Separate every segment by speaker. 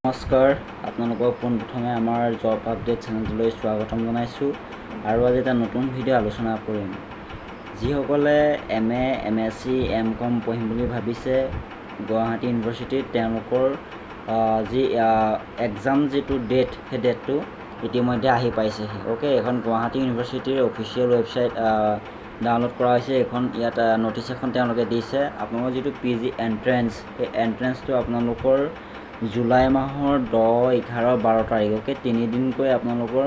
Speaker 1: নমস্কাৰ, আপোনালোকক পোনপ্ৰথমে আমাৰ জব আপডেট চেনেলটোলৈ স্বাগতম জনাইছোঁ আৰু আজি এটা নতুন ভিডিঅ' আলোচনা কৰিম। যিসকলে MA, MSc, MCom পঢ়িম বুলি ভাবিছে গুৱাহাটী ইউনিভাৰ্চিটিত, তেওঁলোকৰ যি এক্সাম যিটো ডেট, সেই ডেটটো ইতিমধ্যে আহি পাইছেহি। অ'কে, এখন গুৱাহাটী ইউনিভাৰ্চিটিৰ অফিচিয়েল ৱেবছাইট ডাউনলোড কৰা হৈছে। ইয়াত নটিচ এখন তেওঁলোকে দিছে। আপোনালোকৰ যিটো PG এণ্ট্ৰেঞ্চ, সেই এণ্ট্ৰেঞ্চটো আপোনালোকৰ জুলাই মাহৰ 10, 11, 12 তাৰিখ। অ'কে, 3 দিনকৈ আপোনালোকৰ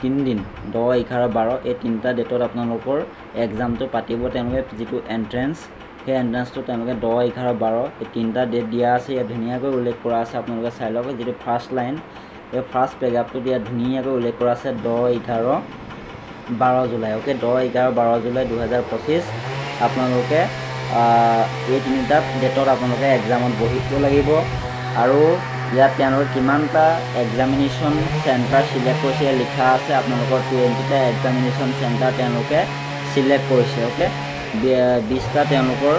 Speaker 1: 3 দিন 10, 11, 12 এই তিনিটা ডেটত আপোনালোকৰ এক্সামটো পাতিব। তেওঁলোকে যিটো এণ্ট্ৰেঞ্চ, সেই এণ্ট্ৰেঞ্চটো তেওঁলোকে 10, 11, 12 এই তিনিটা ডেট দিয়া আছে। ইয়াত ধুনীয়াকৈ উল্লেখ কৰা আছে, আপোনালোকে চাই লওক। যিটো ফাৰ্ষ্ট লাইন, এই ফাৰ্ষ্ট পেৰাগ্ৰাফটোত ইয়াত ধুনীয়াকৈ উল্লেখ কৰা আছে 10, 11, 12 জুলাই। অ'কে, 10, 11, 12 জুলাই 2025 আপোনালোকে এই তিনিটা ডেটত আপোনালোকে এক্সামত বহিব লাগিব। আৰু ইয়াত তেওঁলোকে কিমানটা এক্সামিনেশ্যন চেণ্টাৰ চিলেক্ট কৰিছে লিখা আছে। আপোনালোকৰ 20টা এক্সামিনেশ্যন চেণ্টাৰ তেওঁলোকে চিলেক্ট কৰিছে। অ'কে, 20টা তেওঁলোকৰ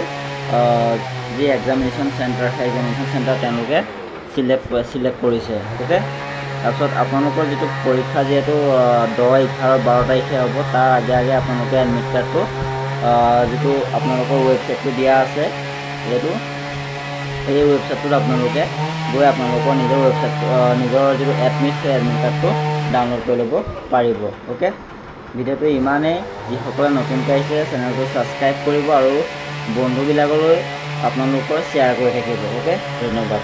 Speaker 1: যি এক্সামিনেশ্যন চেণ্টাৰ, সেই এক্সামিনেশ্যন চেণ্টাৰ তেওঁলোকে চিলেক্ট কৰিছে। অ'কে, তাৰপিছত আপোনালোকৰ যিটো পৰীক্ষা যিহেতু 10, 11, 12 তাৰিখে হ'ব, তাৰ আগে আপোনালোকে এডমিট কাৰ্ডটো যিটো আপোনালোকৰ ৱেবছাইটটো দিয়া আছে, যিহেতু এই ৱেবছাইটটোত আপোনালোকে গৈ আপোনালোকৰ নিজৰ নিজৰ যিটো এডমিট, সেই এডমিট কাৰ্ডটো ডাউনলোড কৰি ল'ব পাৰিব। অ'কে, ভিডিঅ'টো ইমানেই। যিসকলে নতুনকৈ আহিছে চেনেলটো ছাবস্ক্ৰাইব কৰিব আৰু বন্ধুবিলাকলৈ আপোনালোকৰ শ্বেয়াৰ কৰি থাকিব। অ'কে, ধন্যবাদ।